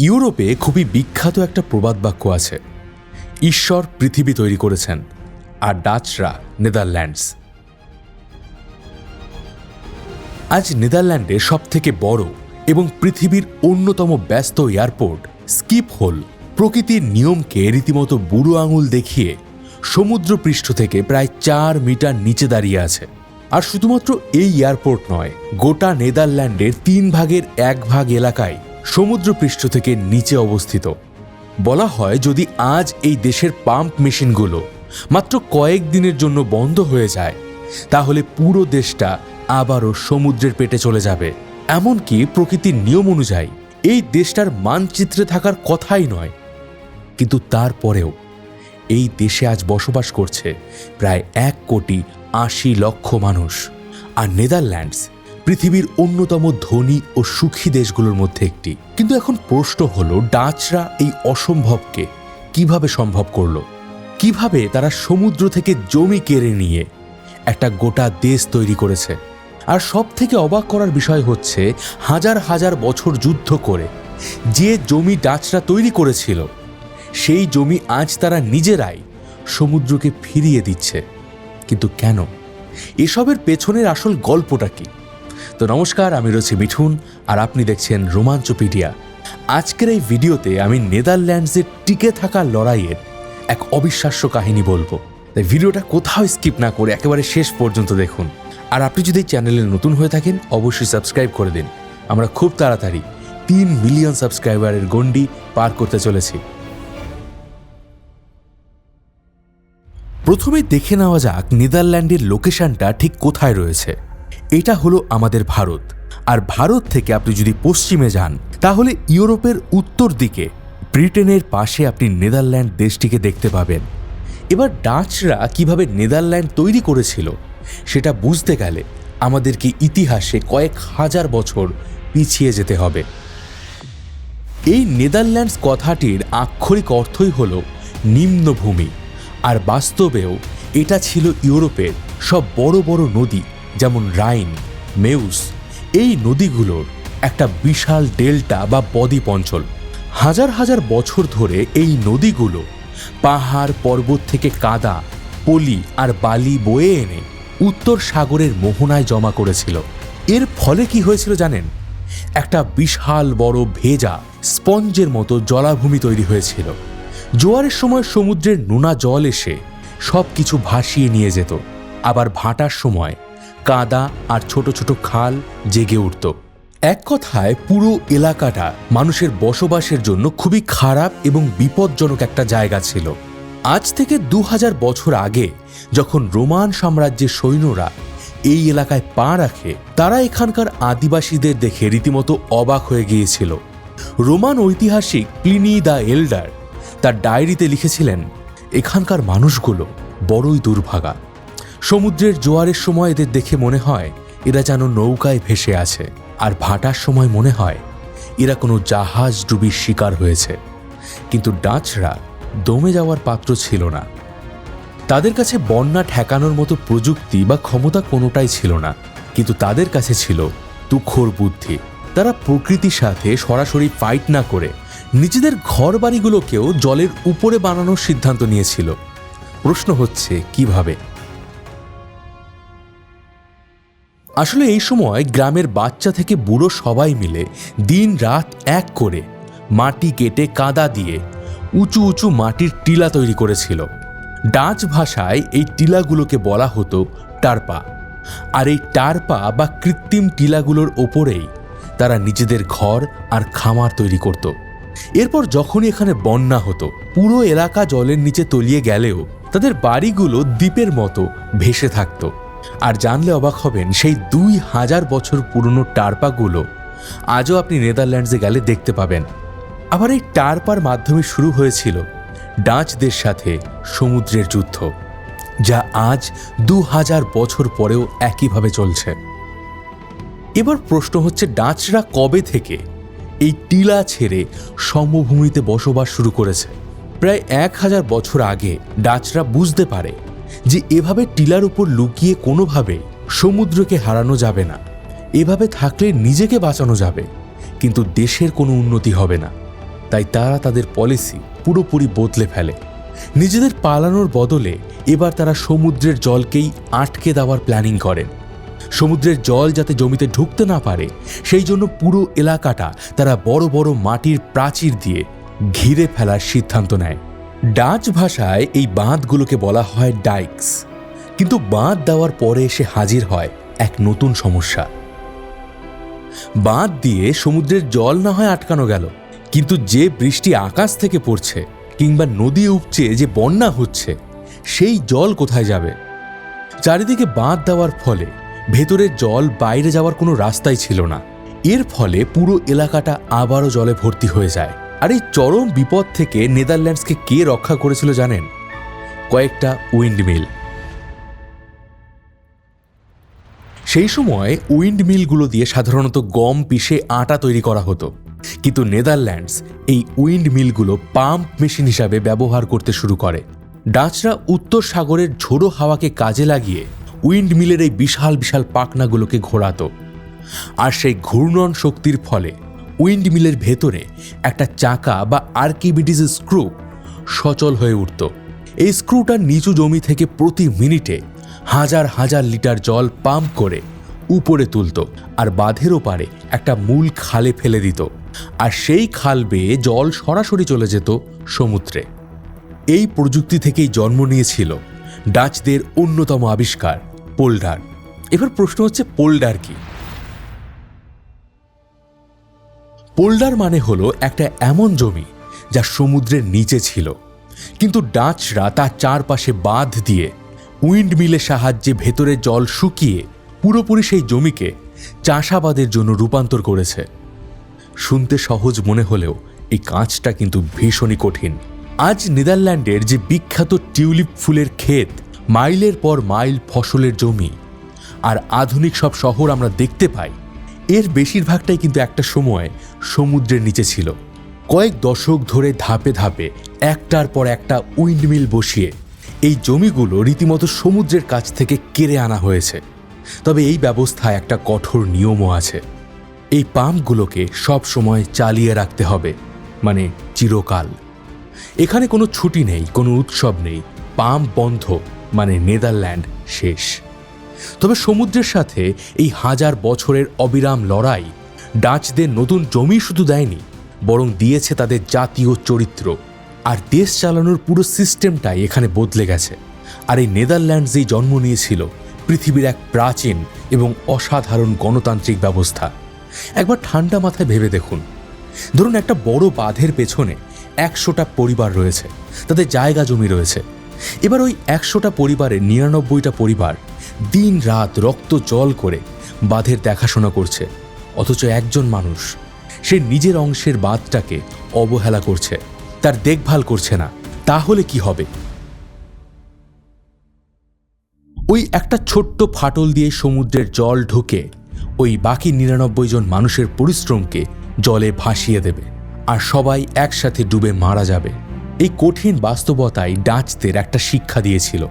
ইউরোপে খুবই বিখ্যাত একটা প্রবাদ বাক্য আছে, ঈশ্বর পৃথিবী তৈরি করেছেন আর ডাচরা নেদারল্যান্ডস। আজ নেদারল্যান্ডে সবথেকে বড় এবং পৃথিবীর অন্যতম ব্যস্ত এয়ারপোর্ট স্কিপহোল প্রকৃতির নিয়মকে রীতিমতো বুড়ো আঙুল দেখিয়ে সমুদ্রপৃষ্ঠ থেকে প্রায় 4 মিটার নিচে দাঁড়িয়ে আছে। আর শুধুমাত্র এই এয়ারপোর্ট নয়, গোটা নেদারল্যান্ডের 3 ভাগের 1 ভাগ এলাকায় সমুদ্রপৃষ্ঠ থেকে নিচে অবস্থিত। বলা হয় যদি আজ এই দেশের পাম্প মেশিনগুলো মাত্র কয়েক দিনের জন্য বন্ধ হয়ে যায়, তাহলে পুরো দেশটা আবারও সমুদ্রের পেটে চলে যাবে। এমনকি প্রকৃতির নিয়ম অনুযায়ী এই দেশটার মানচিত্রে থাকার কথাই নয়। কিন্তু তারপরেও এই দেশে আজ বসবাস করছে প্রায় 1,80,00,000 মানুষ। আর নেদারল্যান্ডস পৃথিবীর অন্যতম ধনী ও সুখী দেশগুলোর মধ্যে একটি। কিন্তু এখন প্রশ্ন হলো, ডাচরা এই অসম্ভবকে কিভাবে সম্ভব করলো? কিভাবে তারা সমুদ্র থেকে জমি কেড়ে নিয়ে একটা গোটা দেশ তৈরি করেছে? আর সব থেকে অবাক করার বিষয় হচ্ছে, হাজার হাজার বছর যুদ্ধ করে যে জমি ডাচরা তৈরি করেছিল, সেই জমি আজ তারা নিজেরাই সমুদ্রকে ফিরিয়ে দিচ্ছে। কিন্তু কেন? এসবের পেছনের আসল গল্পটা কি? তো নমস্কার, আমি রয়েছি মিঠুন আর আপনি দেখছেন রোমাঞ্চপিডিয়া। আজকের এই ভিডিওতে আমি নেদারল্যান্ডসের টিকে থাকার লড়াইয়ের এক অবিশ্বাস্য কাহিনী বলবো। তাই ভিডিওটা কোথাও স্কিপ না করে একেবারে শেষ পর্যন্ত দেখুন। আর আপনি যদি চ্যানেলে নতুন হয়ে থাকেন, অবশ্যই সাবস্ক্রাইব করে দিন। আমরা খুব তাড়াতাড়ি 3 মিলিয়ন সাবস্ক্রাইবারের গণ্ডি পার করতে চলেছি। প্রথমে দেখে নেওয়া যাক নেদারল্যান্ডের লোকেশনটা ঠিক কোথায় রয়েছে। এটা হলো আমাদের ভারত। আর ভারত থেকে আপনি যদি পশ্চিমে যান, তাহলে ইউরোপের উত্তর দিকে ব্রিটেনের পাশে আপনি নেদারল্যান্ড দেশটিকে দেখতে পাবেন। এবার ডাচরা কিভাবে নেদারল্যান্ড তৈরি করেছিল সেটা বুঝতে গেলে আমাদেরকে ইতিহাসে কয়েক হাজার বছর পিছিয়ে যেতে হবে। এই নেদারল্যান্ডস কথাটির আক্ষরিক অর্থই হলো নিম্নভূমি। আর বাস্তবেও এটা ছিল ইউরোপের সব বড় বড় নদী, যেমন রাইন, মেউস, এই নদীগুলোর একটা বিশাল ডেল্টা বা বদ্বীপ অঞ্চল। হাজার হাজার বছর ধরে এই নদীগুলো পাহাড় পর্বত থেকে কাদা, পলি আর বালি বয়ে এনে উত্তর সাগরের মোহনায় জমা করেছিল। এর ফলে কি হয়েছিল জানেন? একটা বিশাল বড় ভেজা স্পঞ্জের মতো জলাভূমি তৈরি হয়েছিল। জোয়ারের সময় সমুদ্রের নোনা জল এসে সব কিছু ভাসিয়ে নিয়ে যেত। আবার ভাটার সময় কাদা আর ছোট ছোট খাল জেগে উঠত। এক কথায় পুরো এলাকাটা মানুষের বসবাসের জন্য খুবই খারাপ এবং বিপজ্জনক একটা জায়গা ছিল। আজ থেকে 2000 বছর আগে যখন রোমান সাম্রাজ্যের সৈন্যরা এই এলাকায় পা রাখে, তারা এখানকার আদিবাসীদের দেখে রীতিমতো অবাক হয়ে গিয়েছিল। রোমান ঐতিহাসিক প্লিনি দ্য এল্ডার তার ডায়েরিতে লিখেছিলেন, এখানকার মানুষগুলো বড়ই দুর্ভাগা। সমুদ্রের জোয়ারের সময় এদের দেখে মনে হয় এরা যেন নৌকায় ভেসে আছে, আর ভাটার সময় মনে হয় এরা কোনো জাহাজ ডুবির শিকার হয়েছে। কিন্তু ডাচরা দমে যাওয়ার পাত্র ছিল না। তাদের কাছে বন্যা ঠেকানোর মতো প্রযুক্তি বা ক্ষমতা কোনোটাই ছিল না, কিন্তু তাদের কাছে ছিল তুখোড় বুদ্ধি। তারা প্রকৃতির সাথে সরাসরি ফাইট না করে নিজেদের ঘর বাড়িগুলোকেও জলের উপরে বানানোর সিদ্ধান্ত নিয়েছিল। প্রশ্ন হচ্ছে কিভাবে? আসলে এই সময় গ্রামের বাচ্চা থেকে বুড়ো সবাই মিলে দিন রাত এক করে মাটি কেটে কাদা দিয়ে উঁচু উঁচু মাটির টিলা তৈরি করেছিল। ডাচ ভাষায় এই টিলাগুলোকে বলা হতো টারপা। আর এই টারপা বা কৃত্রিম টিলাগুলোর ওপরেই তারা নিজেদের ঘর আর খামার তৈরি করত। এরপর যখনই এখানে বন্যা হতো, পুরো এলাকা জলের নিচে তলিয়ে গেলেও তাদের বাড়িগুলো দ্বীপের মতো ভেসে থাকত। আর জানলে অবাক হবেন, সেই 2000 বছর পুরনো টারপাগুলো আজও আপনি নেদারল্যান্ডসে গেলে দেখতে পাবেন। আবার এই টারপার মাধ্যমে শুরু হয়েছিল ডাচদের সাথে সমুদ্রের যুদ্ধ, যা আজ 2000 বছর পরেও একইভাবে চলছে। এবার প্রশ্ন হচ্ছে, ডাচরা কবে থেকে এই টিলা ছেড়ে সমভূমিতে বসবাস শুরু করেছে? প্রায় 1000 বছর আগে ডাচরা বুঝতে পারে যে এভাবে টিলার উপর লুকিয়ে কোনোভাবে সমুদ্রকে হারানো যাবে না। এভাবে থাকলে নিজেকে বাঁচানো যাবে, কিন্তু দেশের কোনো উন্নতি হবে না। তাই তারা তাদের পলিসি পুরোপুরি বদলে ফেলে। নিজেদের পালানোর বদলে এবার তারা সমুদ্রের জলকেই আটকে দেওয়ার প্ল্যানিং করেন। সমুদ্রের জল যাতে জমিতে ঢুকতে না পারে সেই জন্য পুরো এলাকাটা তারা বড় বড় মাটির প্রাচীর দিয়ে ঘিরে ফেলার সিদ্ধান্ত নেয়। ডাচ ভাষায় এই বাঁধগুলোকে বলা হয় ডাইকস। কিন্তু বাঁধ দেওয়ার পরে এসে হাজির হয় এক নতুন সমস্যা। বাঁধ দিয়ে সমুদ্রের জল না হয় আটকানো গেল, কিন্তু যে বৃষ্টি আকাশ থেকে পড়ছে কিংবা নদী উপচে যে বন্যা হচ্ছে সেই জল কোথায় যাবে? চারিদিকে বাঁধ দেওয়ার ফলে ভেতরের জল বাইরে যাওয়ার কোনো রাস্তাই ছিল না। এর ফলে পুরো এলাকাটা আবারও জলে ভর্তি হয়ে যায়। আর এই চরম বিপদ থেকে নেদারল্যান্ডসকে কে রক্ষা করেছিল জানেন? কয়েকটা উইন্ডমিল। সেই সময় উইন্ডমিলগুলো দিয়ে সাধারণত গম পিষে আটা তৈরি করা হতো, কিন্তু নেদারল্যান্ডস এই উইন্ডমিলগুলো পাম্প মেশিন হিসাবে ব্যবহার করতে শুরু করে। ডাচরা উত্তর সাগরের ঝোড়ো হাওয়াকে কাজে লাগিয়ে উইন্ডমিলের এই বিশাল বিশাল পাখনাগুলোকে ঘোরাতো। আর সেই ঘূর্ণন শক্তির ফলে উইন্ডমিলের ভেতরে একটা চাকা বা আর্কিমিডিস স্ক্রু সচল হয়ে উঠত। এই স্ক্রুটা নিচু জমি থেকে প্রতি মিনিটে হাজার হাজার লিটার জল পাম্প করে উপরে তুলত আর বাঁধের ওপারে একটা মূল খালে ফেলে দিত। আর সেই খাল বেয়ে জল সরাসরি চলে যেত সমুদ্রে। এই প্রযুক্তি থেকেই জন্ম নিয়েছিল ডাচদের অন্যতম আবিষ্কার পোল্ডার। এবার প্রশ্ন হচ্ছে, পোল্ডার কি? পোল্ডার মানে হলো একটা এমন জমি যা সমুদ্রের নিচে ছিল, কিন্তু ডাচরা তার চারপাশে বাঁধ দিয়ে উইন্ডমিলের সাহায্যে ভেতরে জল শুকিয়ে পুরোপুরি সেই জমিকে চাষাবাদের জন্য রূপান্তর করেছে। শুনতে সহজ মনে হলেও এই কাজটা কিন্তু ভীষণই কঠিন। আজ নেদারল্যান্ডের যে বিখ্যাত টিউলিপ ফুলের ক্ষেত, মাইলের পর মাইল ফসলের জমি আর আধুনিক সব শহর আমরা দেখতে পাই, এর বেশিরভাগটাই কিন্তু একটা সময় সমুদ্রের নিচে ছিল। কয়েক দশক ধরে ধাপে ধাপে একটার পর একটা উইন্ডমিল বসিয়ে এই জমিগুলো রীতিমতো সমুদ্রের কাছ থেকে কেড়ে আনা হয়েছে। তবে এই ব্যবস্থায় একটা কঠোর নিয়মও আছে। এই পাম্পগুলোকে সব সময় চালিয়ে রাখতে হবে, মানে চিরকাল। এখানে কোনো ছুটি নেই, কোনো উৎসব নেই। পাম্প বন্ধ মানে নেদারল্যান্ড শেষ। তবে সমুদ্রের সাথে এই হাজার বছরের অবিরাম লড়াই ডাচদের নতুন জমি শুধু দেয়নি, বরং দিয়েছে তাদের জাতীয় চরিত্র। আর দেশ চালানোর পুরো সিস্টেমটাই এখানে বদলে গেছে। আর এই নেদারল্যান্ডসেই জন্ম নিয়েছিল পৃথিবীর এক প্রাচীন এবং অসাধারণ গণতান্ত্রিক ব্যবস্থা। একবার ঠান্ডা মাথায় ভেবে দেখুন, ধরুন একটা বড় বাঁধের পেছনে 100টা পরিবার রয়েছে, তাদের জায়গা জমি রয়েছে। এবার ওই 100টা পরিবারের 99টা পরিবার দিন রাত রক্ত জল করে বাঁধের দেখাশোনা করছে, অথচ একজন মানুষ সে নিজের অংশের বাঁধটাকে অবহেলা করছে, তার দেখভাল করছে না। তাহলে কি হবে? ওই একটা ছোট্ট ফাটল দিয়ে সমুদ্রের জল ঢুকে ওই বাকি 99 জন মানুষের পরিশ্রমকে জলে ভাসিয়ে দেবে, আর সবাই একসাথে ডুবে মারা যাবে। এই কঠিন বাস্তবতাই ডাচদের একটা শিক্ষা দিয়েছিল।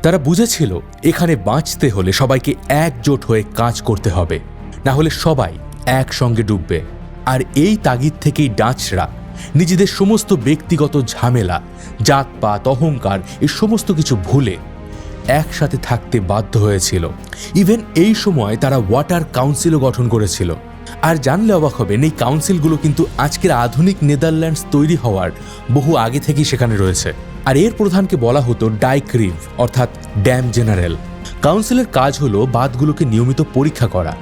তারা বুঝেছিল এখানে বাঁচতে হলে সবাইকে একজোট হয়ে কাজ করতে হবে, না হলে সবাই একসঙ্গে ডুববে। আর এই তাগিদ থেকেই ডাচরা নিজেদের সমস্ত ব্যক্তিগত ঝামেলা, জাতপাত, অহংকার এই সমস্ত কিছু ভুলে একসাথে থাকতে বাধ্য হয়েছিল। ইভেন এই সময় তারা ওয়াটার কাউন্সিলও গঠন করেছিল। আর জানলে অবাক হবেন, এই কাউন্সিলগুলো কিন্তু আজকের আধুনিক নেদারল্যান্ডস তৈরি হওয়ার বহু আগে থেকেই সেখানে রয়েছে। আর এর প্রধানকে বলা হতো ডাইকরিভ, অর্থাৎ ড্যাম জেনারেল। কাউন্সিলের কাজ হলো বাঁধগুলোকে নিয়মিত পরীক্ষা করা,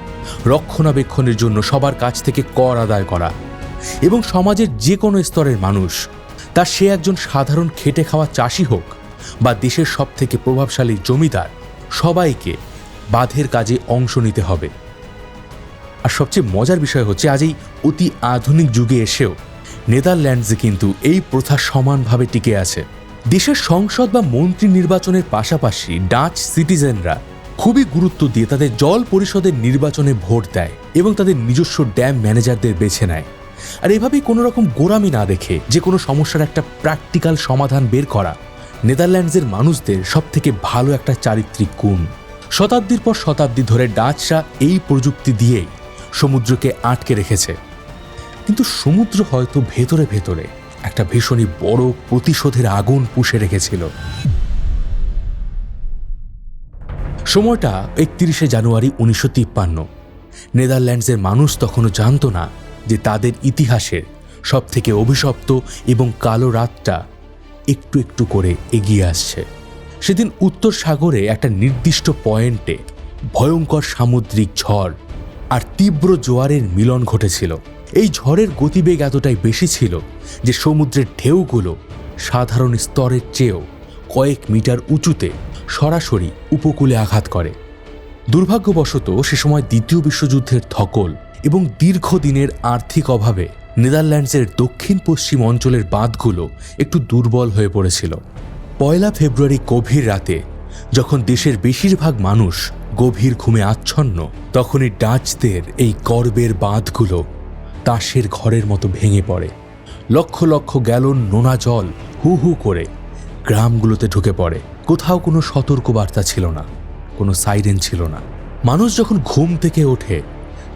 রক্ষণাবেক্ষণের জন্য সবার কাছ থেকে কর আদায় করা, এবং সমাজের যে কোনো স্তরের মানুষ, তা সে একজন সাধারণ খেটে খাওয়া চাষি হোক বা দেশের সব থেকে প্রভাবশালী জমিদার, সবাইকে বাঁধের কাজে অংশ নিতে হবে। আর সবচেয়ে মজার বিষয় হচ্ছে, আজ এই অতি আধুনিক যুগে এসেও নেদারল্যান্ডসে কিন্তু এই প্রথা সমানভাবে টিকে আছে। দেশের সংসদ বা মন্ত্রী নির্বাচনের পাশাপাশি ডাচ সিটিজেনরা খুবই গুরুত্ব দিয়ে তাদের জল পরিষদের নির্বাচনে ভোট দেয় এবং তাদের নিজস্ব ড্যাম ম্যানেজারদের বেছে নেয়। আর এভাবেই কোনো রকম গোঁড়ামি না দেখে যে কোনো সমস্যার একটা প্র্যাকটিক্যাল সমাধান বের করা নেদারল্যান্ডসের মানুষদের সবথেকে ভালো একটা চারিত্রিক গুণ। শতাব্দীর পর শতাব্দী ধরে ডাচরা এই প্রযুক্তি দিয়েই সমুদ্রকে আটকে রেখেছে। কিন্তু সমুদ্র হয়তো ভেতরে ভেতরে একটা ভীষণই বড় প্রতিশোধের আগুন পুষে রেখেছিল। সময়টা 31শে জানুয়ারি 1953। নেদারল্যান্ডসের মানুষ তখনও জানত না যে তাদের ইতিহাসের সবথেকে অভিশপ্ত এবং কালো রাতটা একটু একটু করে এগিয়ে আসছে। সেদিন উত্তর সাগরে একটা নির্দিষ্ট পয়েন্টে ভয়ঙ্কর সামুদ্রিক ঝড় আর তীব্র জোয়ারের মিলন ঘটেছিল। এই ঝড়ের গতিবেগ এতটাই বেশি ছিল যে সমুদ্রের ঢেউগুলো সাধারণ স্তরের চেয়েও কয়েক মিটার উঁচুতে সরাসরি উপকূলে আঘাত করে। দুর্ভাগ্যবশত সে সময় দ্বিতীয় বিশ্বযুদ্ধের ধকল এবং দীর্ঘদিনের আর্থিক অভাবে নেদারল্যান্ডসের দক্ষিণ পশ্চিম অঞ্চলের বাঁধগুলো একটু দুর্বল হয়ে পড়েছিল। 1 ফেব্রুয়ারি গভীর রাতে যখন দেশের বেশিরভাগ মানুষ গভীর ঘুমে আচ্ছন্ন, তখনই ডাচদের এই গর্বের বাঁধগুলো তাসের ঘরের মতো ভেঙে পড়ে। লক্ষ লক্ষ গ্যালন নোনা জল হু হু করে গ্রামগুলোতে ঢুকে পড়ে। কোথাও কোনো সতর্কবার্তা ছিল না, কোনো সাইরেন ছিল না। মানুষ যখন ঘুম থেকে ওঠে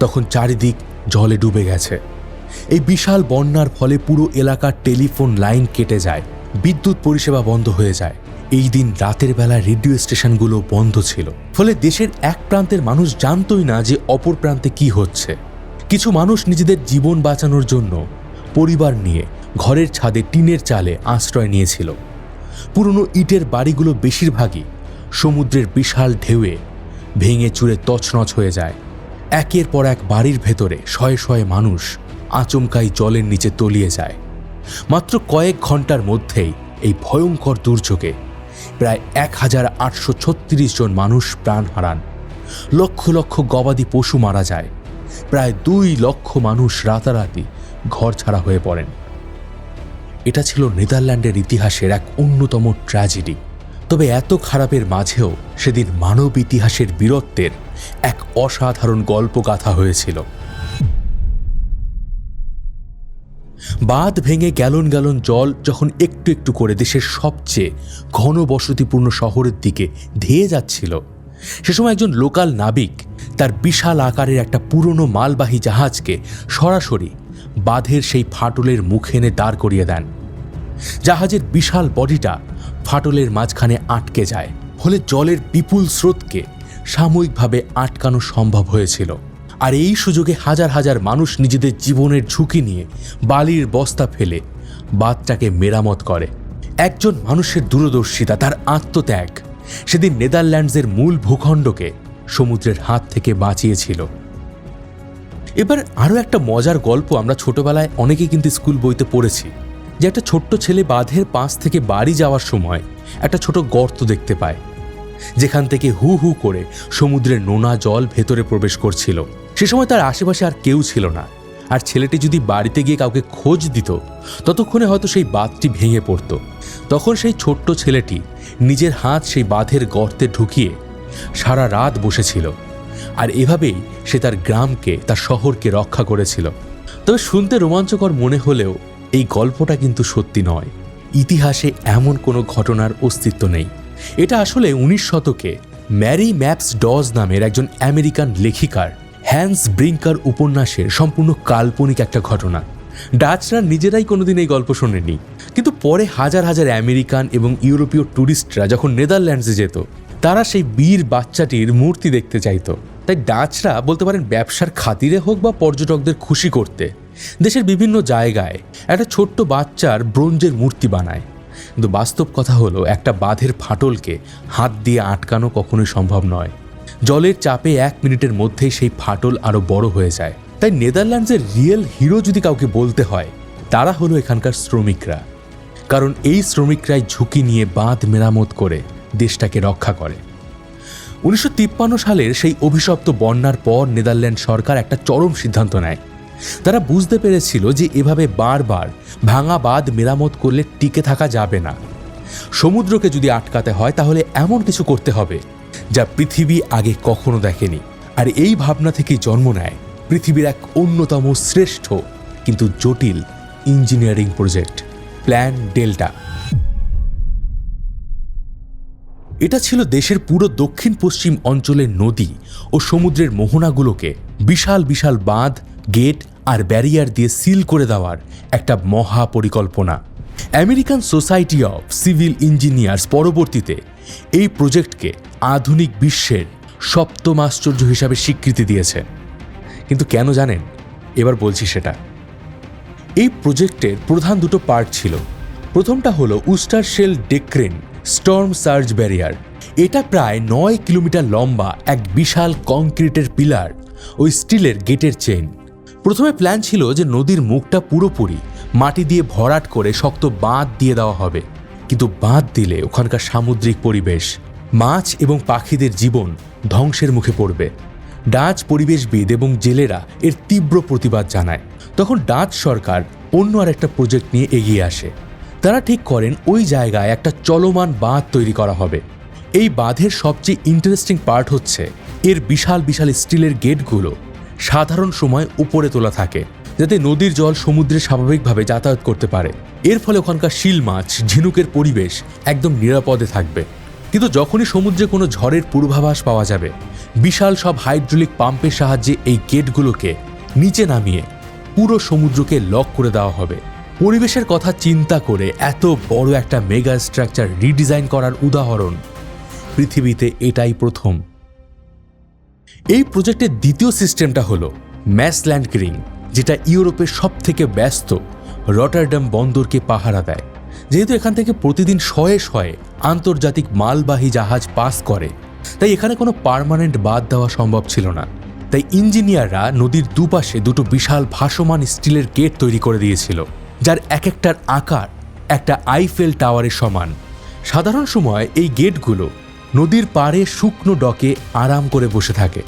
তখন চারিদিক জলে ডুবে গেছে। এই বিশাল বন্যার ফলে পুরো এলাকার টেলিফোন লাইন কেটে যায়, বিদ্যুৎ পরিষেবা বন্ধ হয়ে যায়। এই দিন রাতের বেলা রেডিও স্টেশনগুলো বন্ধ ছিল, ফলে দেশের এক প্রান্তের মানুষ জানতই না যে অপর প্রান্তে কি হচ্ছে। কিছু মানুষ নিজেদের জীবন বাঁচানোর জন্য পরিবার নিয়ে ঘরের ছাদে টিনের চালে আশ্রয় নিয়েছিল। পুরনো ইটের বাড়িগুলো বেশিরভাগই সমুদ্রের বিশাল ঢেউয়ে ভেঙে চুরে তছনছ হয়ে যায়। একের পর এক বাড়ির ভেতরে শয়ে শয়ে মানুষ আচমকাই জলের নিচে তলিয়ে যায়। মাত্র কয়েক ঘন্টার মধ্যেই এই ভয়ঙ্কর দুর্যোগে প্রায় 1836 জন মানুষ প্রাণ হারান। লক্ষ লক্ষ গবাদি পশু মারা যায়। প্রায় 2 লক্ষ মানুষ রাতারাতি ঘর ছাড়া হয়ে পড়েন। এটা ছিল নেদারল্যান্ডের ইতিহাসের এক অন্যতম ট্র্যাজেডি। তবে এত খারাপের মাঝেও সেদিন মানব ইতিহাসের বীরত্বের এক অসাধারণ গল্পগাথা হয়েছিল। বাঁধ ভেঙে গ্যালন গ্যালন জল যখন একটু একটু করে দেশের সবচেয়ে ঘনবসতিপূর্ণ শহরের দিকে ধেয়ে যাচ্ছিল, সে সময় একজন লোকাল নাবিক তার বিশাল আকারের একটা পুরনো মালবাহী জাহাজকে সরাসরি বাঁধের সেই ফাটলের মুখে এনে দাঁড় করিয়ে দেন। জাহাজের বিশাল বডিটা ফাটলের মাঝখানে আটকে যায়, ফলে জলের বিপুল স্রোতকে সাময়িকভাবে আটকানো সম্ভব হয়েছিল। আর এই সুযোগে হাজার হাজার মানুষ নিজেদের জীবনের ঝুঁকি নিয়ে বালির বস্তা ফেলে বাঁধটাকে মেরামত করে। একজন মানুষের দূরদর্শিতা, তার আত্মত্যাগ সেদিন নেদারল্যান্ডসের মূল ভূখণ্ডকে সমুদ্রের হাত থেকে বাঁচিয়েছিল। এবার আরও একটা মজার গল্প আমরা ছোটবেলায় অনেকেই কিন্তু স্কুল বইতে পড়েছি, যে একটা ছোট্ট ছেলে বাঁধের পাশ থেকে বাড়ি যাওয়ার সময় একটা ছোট গর্ত দেখতে পায়, যেখান থেকে হু হু করে সমুদ্রের নোনা জল ভেতরে প্রবেশ করছিল। সে সময় তার আশেপাশে আর কেউ ছিল না, আর ছেলেটি যদি বাড়িতে গিয়ে কাউকে খোঁজ দিত ততক্ষণে হয়তো সেই বাঁধটি ভেঙে পড়ত। তখন সেই ছোট্ট ছেলেটি নিজের হাত সেই বাঁধের গর্তে ঢুকিয়ে সারা রাত বসেছিল, আর এভাবেই সে তার গ্রামকে, তার শহরকে রক্ষা করেছিল। তবে শুনতে রোমাঞ্চকর মনে হলেও এই গল্পটা কিন্তু সত্যি নয়। ইতিহাসে এমন কোনো ঘটনার অস্তিত্ব নেই। এটা আসলে 19 শতকে ম্যারি ম্যাপস ডজ নামের একজন আমেরিকান লেখিকার হ্যান্স ব্রিঙ্কার উপন্যাসের সম্পূর্ণ কাল্পনিক একটা ঘটনা। ডাচরা নিজেরাই কোনোদিন এই গল্প শোনেনি, কিন্তু পরে হাজার হাজার আমেরিকান এবং ইউরোপীয় ট্যুরিস্টরা যখন নেদারল্যান্ডসে যেত, তারা সেই বীর বাচ্চাটির মূর্তি দেখতে চাইত। তাই ডাচরা বলতে পারেন ব্যবসার খাতিরে হোক বা পর্যটকদের খুশি করতে দেশের বিভিন্ন জায়গায় একটা ছোট্ট বাচ্চার ব্রোঞ্জের মূর্তি বানায়। কিন্তু বাস্তব কথা হলো, একটা বাঁধের ফাটলকে হাত দিয়ে আটকানো কখনোই সম্ভব নয়। জলের চাপে 1 মিনিটের মধ্যেই সেই ফাটল আরও বড় হয়ে যায়। তাই নেদারল্যান্ডসের রিয়েল হিরো যদি কাউকে বলতে হয়, তারা হলো এখানকার শ্রমিকরা। কারণ এই শ্রমিকরাই ঝুঁকি নিয়ে বাঁধ মেরামত করে দেশটাকে রক্ষা করে। 1953 সালের সেই অভিশপ্ত বন্যার পর নেদারল্যান্ড সরকার একটা চরম সিদ্ধান্ত নেয়। তারা বুঝতে পেরেছিল যে এভাবে বারবার ভাঙা বাঁধ মেরামত করলে টিকে থাকা যাবে না। সমুদ্রকে যদি আটকাতে হয় তাহলে এমন কিছু করতে হবে যা পৃথিবী আগে কখনো দেখেনি। আর এই ভাবনা থেকেই জন্ম নেয় পৃথিবীর এক অন্যতম শ্রেষ্ঠ কিন্তু জটিল ইঞ্জিনিয়ারিং প্রজেক্ট, প্ল্যান ডেল্টা। এটা ছিল দেশের পুরো দক্ষিণ পশ্চিম অঞ্চলের নদী ও সমুদ্রের মোহনাগুলোকে বিশাল বিশাল বাঁধ, গেট আর ব্যারিয়ার দিয়ে সিল করে দেওয়ার একটা মহা পরিকল্পনা। American society of civil engineers পরবর্তীতে এই প্রজেক্টকে আধুনিক বিশ্বের 7ম আশ্চর্য হিসাবে স্বীকৃতি দিয়েছে। কিন্তু কেন জানেন? এবার বলছি সেটা। এই প্রজেক্টের প্রধান দুটো পার্ট ছিল। প্রথমটা হলো উস্টারশেল ডেক্রেন স্টর্ম সার্জ ব্যারিয়ার। এটা প্রায় 9 কিলোমিটার লম্বা এক বিশাল কংক্রিটের পিলার ওই স্টিলের গেটের চেইন। প্রথমে প্ল্যান ছিল যে নদীর মুখটা পুরোপুরি মাটি দিয়ে ভরাট করে শক্ত বাঁধ দিয়ে দেওয়া হবে, কিন্তু বাঁধ দিলে ওখানকার সামুদ্রিক পরিবেশ, মাছ এবং পাখিদের জীবন ধ্বংসের মুখে পড়বে। ডাচ পরিবেশবিদ এবং জেলেরা এর তীব্র প্রতিবাদ জানায়। তখন ডাচ সরকার অন্য আরেকটা প্রজেক্ট নিয়ে এগিয়ে আসে। তারা ঠিক করেন ওই জায়গায় একটা চলমান বাঁধ তৈরি করা হবে। এই বাঁধের সবচেয়ে ইন্টারেস্টিং পার্ট হচ্ছে এর বিশাল বিশাল স্টিলের গেটগুলো সাধারণ সময় উপরে তোলা থাকে, যাতে নদীর জল সমুদ্রে স্বাভাবিকভাবে যাতায়াত করতে পারে। এর ফলে ওখানকার শিল মাছ, ঝিনুকের পরিবেশ একদম নিরাপদে থাকবে। কিন্তু যখনই সমুদ্রে কোনো ঝড়ের পূর্বাভাস পাওয়া যাবে, বিশাল সব হাইড্রোলিক পাম্পের সাহায্যে এই গেটগুলোকে নিচে নামিয়ে পুরো সমুদ্রকে লক করে দেওয়া হবে। পরিবেশের কথা চিন্তা করে এত বড় একটা মেগা স্ট্রাকচার রিডিজাইন করার উদাহরণ পৃথিবীতে এটাই প্রথম। এই প্রজেক্টের দ্বিতীয় সিস্টেমটা হলো ম্যাসল্যান্ড রিং, যেটা ইউরোপের সবথেকে ব্যস্ত রটারডাম বন্দরকে পাহারা দেয়। যেহেতু এখান থেকে প্রতিদিন শয়ে শয়ে আন্তর্জাতিক মালবাহী জাহাজ পাস করে, তাই এখানে কোনো পার্মানেন্ট বাঁধ দেওয়া সম্ভব ছিল না। তাই ইঞ্জিনিয়াররা নদীর দুপাশে দুটো বিশাল ভাসমান স্টিলের গেট তৈরি করে দিয়েছিল, যার এক একটার আকার একটা আইফেল টাওয়ারের সমান। সাধারণ সময় এই গেটগুলো নদীর পাড়ে শুকনো ডকে আরাম করে বসে থাকে।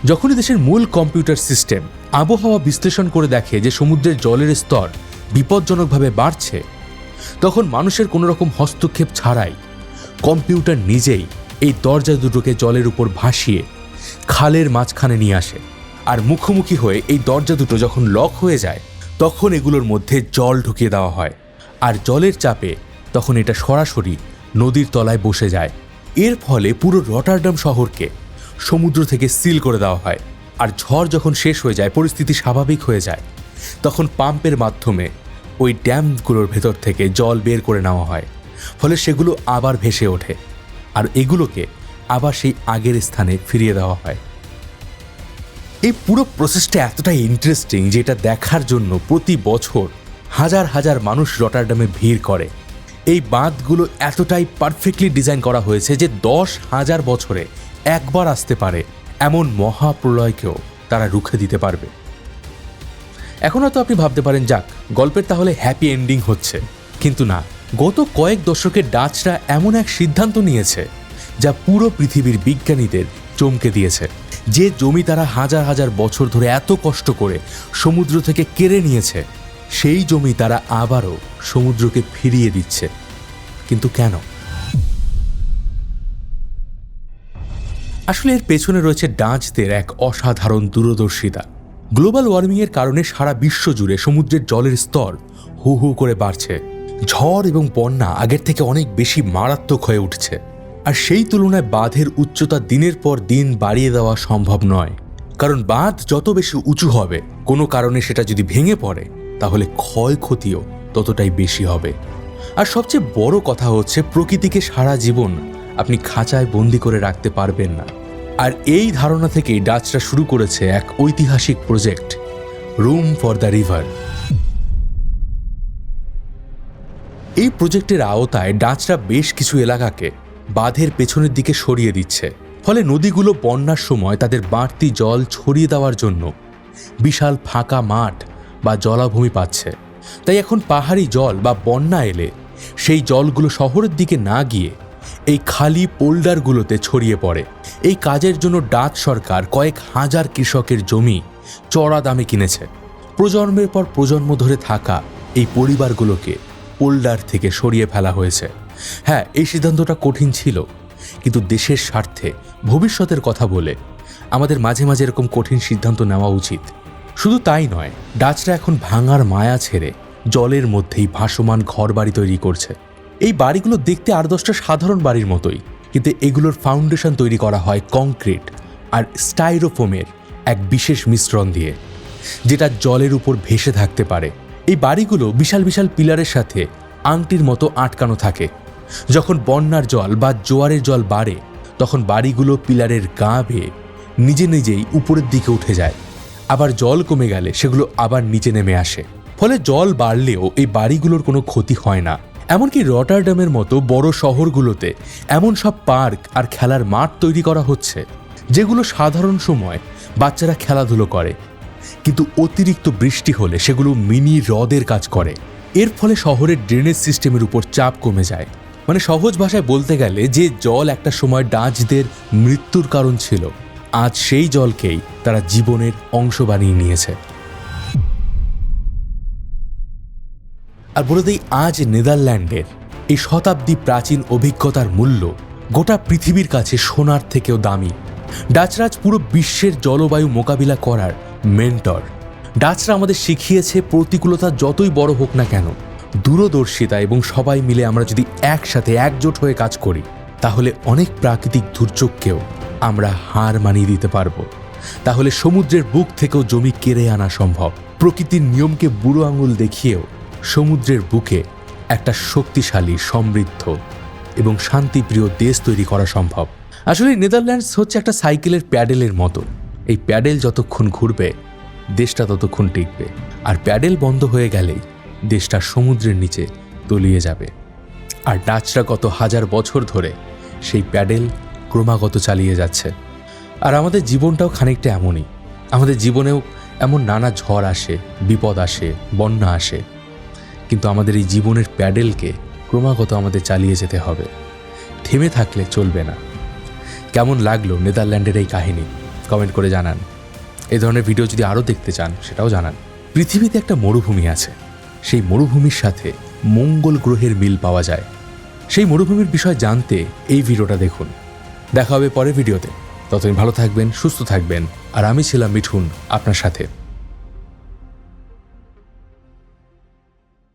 যখনই দেশের মূল কম্পিউটার সিস্টেম আবহাওয়া বিশ্লেষণ করে দেখে যে সমুদ্রের জলের স্তর বিপজ্জনকভাবে বাড়ছে, তখন মানুষের কোনো রকম হস্তক্ষেপ ছাড়াই কম্পিউটার নিজেই এই দরজা দুটোকে জলের উপর ভাসিয়ে খালের মাঝখানে নিয়ে আসে। আর মুখোমুখি হয়ে এই দরজা দুটো যখন লক হয়ে যায়, তখন এগুলোর মধ্যে জল ঢুকিয়ে দেওয়া হয়। আর জলের চাপে তখন এটা সরাসরি নদীর তলায় বসে যায়। এর ফলে পুরো রটারডাম শহরকে সমুদ্র থেকে সিল করে দেওয়া হয়। আর ঝড় যখন শেষ হয়ে যায়, পরিস্থিতি স্বাভাবিক হয়ে যায়, তখন পাম্পের মাধ্যমে ওই ড্যামগুলোর ভেতর থেকে জল বের করে নেওয়া হয়। ফলে সেগুলো আবার ভেসে ওঠে আর এগুলোকে আবার সেই আগের স্থানে ফিরিয়ে দেওয়া হয়। এই পুরো প্রসেসটা এতটাই ইন্টারেস্টিং যে এটা দেখার জন্য প্রতি বছর হাজার হাজার মানুষ রটারডামে ভিড় করে। এই বাঁধগুলো এতটাই পারফেক্টলি ডিজাইন করা হয়েছে যে 10,000 বছরে একবার আসতে পারে এমন মহাপ্রলয়কেও তারা রুখে দিতে পারবে। এখন হয়তো আপনি ভাবতে পারেন, যাক, গল্পের তাহলে হ্যাপি এন্ডিং হচ্ছে। কিন্তু না, গত কয়েক দশকে ডাচরা এমন এক সিদ্ধান্ত নিয়েছে যা পুরো পৃথিবীর বিজ্ঞানীদের চমকে দিয়েছে। যে জমি তারা হাজার হাজার বছর ধরে এত কষ্ট করে সমুদ্র থেকে কেড়ে নিয়েছে, সেই জমি তারা আবারও সমুদ্রকে ফিরিয়ে দিচ্ছে। কিন্তু কেন? আসলে এর পেছনে রয়েছে ডাচদের এক অসাধারণ দূরদর্শিতা। গ্লোবাল ওয়ার্মিংয়ের কারণে সারা বিশ্ব জুড়ে সমুদ্রের জলের স্তর হু হু করে বাড়ছে। ঝড় এবং বন্যা আগের থেকে অনেক বেশি মারাত্মক হয়ে উঠছে। আর সেই তুলনায় বাঁধের উচ্চতা দিনের পর দিন বাড়িয়ে দেওয়া সম্ভব নয়, কারণ বাঁধ যত বেশি উঁচু হবে, কোনো কারণে সেটা যদি ভেঙে পড়ে, তাহলে ক্ষয়ক্ষতিও ততটাই বেশি হবে। আর সবচেয়ে বড় কথা হচ্ছে, প্রকৃতিকে সারা জীবন আপনি খাঁচায় বন্দি করে রাখতে পারবেন না। আর এই ধারণা থেকেই ডাচরা শুরু করেছে এক ঐতিহাসিক project, room for the river. এই প্রজেক্টের আওতায় ডাচরা বেশ কিছু এলাকাকে বাঁধের পেছনের দিকে সরিয়ে দিচ্ছে। ফলে নদীগুলো বন্যার সময় তাদের বাড়তি জল ছড়িয়ে দেওয়ার জন্য বিশাল ফাঁকা মাঠ বা জলাভূমি পাচ্ছে। তাই এখন পাহাড়ি জল বা বন্যা এলে সেই জলগুলো শহরের দিকে না গিয়ে এই খালি পোল্ডারগুলোতে ছড়িয়ে পড়ে। এই কাজের জন্য ডাচ সরকার কয়েক হাজার কৃষকের জমি চড়া দামে কিনেছে। প্রজন্মের পর প্রজন্ম ধরে থাকা এই পরিবারগুলোকে পোল্ডার থেকে সরিয়ে ফেলা হয়েছে। হ্যাঁ, এই সিদ্ধান্তটা কঠিন ছিল, কিন্তু দেশের স্বার্থে ভবিষ্যতের কথা বলে আমাদের মাঝে মাঝে এরকম কঠিন সিদ্ধান্ত নেওয়া উচিত। শুধু তাই নয়, ডাচরা এখন ভাঙার মায়া ছেড়ে জলের মধ্যেই ভাসমান ঘরবাড়ি তৈরি করছে। এই বাড়িগুলো দেখতে 8-10টা সাধারণ বাড়ির মতোই, কিন্তু এগুলোর ফাউন্ডেশন তৈরি করা হয় কংক্রিট আর স্টাইরোফোমের এক বিশেষ মিশ্রণ দিয়ে। যেটা জলের উপর ভেসে থাকতে পারে। এই বাড়িগুলো বিশাল বিশাল পিলারের সাথে আংটির মতো আটকানো থাকে। যখন বন্যার জল বা জোয়ারের জল বাড়ে তখন বাড়িগুলো পিলারের গা বেয়ে নিজে নিজেই উপরের দিকে উঠে যায়। আবার জল কমে গেলে সেগুলো আবার নিচে নেমে আসে। ফলে জল বাড়লেও এই বাড়িগুলোর কোনো ক্ষতি হয় না। এমনকি রটারডামের মতো বড় শহরগুলোতে এমন সব পার্ক আর খেলার মাঠ তৈরি করা হচ্ছে যেগুলো সাধারণ সময় বাচ্চারা খেলাধুলো করে, কিন্তু অতিরিক্ত বৃষ্টি হলে সেগুলো মিনি হ্রদের কাজ করে। এর ফলে শহরের ড্রেনেজ সিস্টেমের উপর চাপ কমে যায়। মানে সহজ ভাষায় বলতে গেলে যে জল একটা সময় ডাচদের মৃত্যুর কারণ ছিল, আজ সেই জলকেই তারা জীবনের অংশ বানিয়ে নিয়েছে। আর বলে দিই, আজ নেদারল্যান্ডের এই শতাব্দী প্রাচীন অভিজ্ঞতার মূল্য গোটা পৃথিবীর কাছে সোনার থেকেও দামি। ডাচরাজ পুরো বিশ্বের জলবায়ু মোকাবিলা করার মেন্টর। ডাচরা আমাদের শিখিয়েছে প্রতিকূলতা যতই বড় হোক না কেন, দূরদর্শিতা এবং সবাই মিলে আমরা যদি একসাথে একজোট হয়ে কাজ করি তাহলে অনেক প্রাকৃতিক দুর্যোগকেও আমরা হার মানিয়ে দিতে পারবো। তাহলে সমুদ্রের বুক থেকেও জমি কেড়ে আনা সম্ভব। প্রকৃতির নিয়মকে বুড়ো আঙুল দেখিয়েও সমুদ্রের বুকে একটা শক্তিশালী, সমৃদ্ধ এবং শান্তিপ্রিয় দেশ তৈরি করা সম্ভব। আসলে নেদারল্যান্ডস হচ্ছে একটা সাইকেলের প্যাডেলের মতো। এই প্যাডেল যতক্ষণ ঘুরবে দেশটা ততক্ষণ টিকবে, আর প্যাডেল বন্ধ হয়ে গেলেই দেশটা সমুদ্রের নিচে তলিয়ে যাবে। আর ডাচরা গত হাজার বছর ধরে সেই প্যাডেল ক্রমাগত চালিয়ে যাচ্ছে। আর আমাদের জীবনটাও খানিকটা এমনই। আমাদের জীবনেও এমন নানা ঝড় আসে, বিপদ আসে, বন্যা আসে, কিন্তু আমাদের এই জীবনের প্যাডেলকে ক্রমাগত আমাদের চালিয়ে যেতে হবে। থেমে থাকলে চলবে না। কেমন লাগলো নেদারল্যান্ডের এই কাহিনী কমেন্ট করে জানান। এই ধরনের ভিডিও যদি আরও দেখতে চান সেটাও জানান। পৃথিবীতে একটা মরুভূমি আছে, সেই মরুভূমির সাথে মঙ্গল গ্রহের মিল পাওয়া যায়। সেই মরুভূমির বিষয় জানতে এই ভিডিওটা দেখুন। দেখা হবে পরের ভিডিওতে। ততদিন ভালো থাকবেন, সুস্থ থাকবেন। আর আমি ছিলাম মিঠুন আপনার সাথে।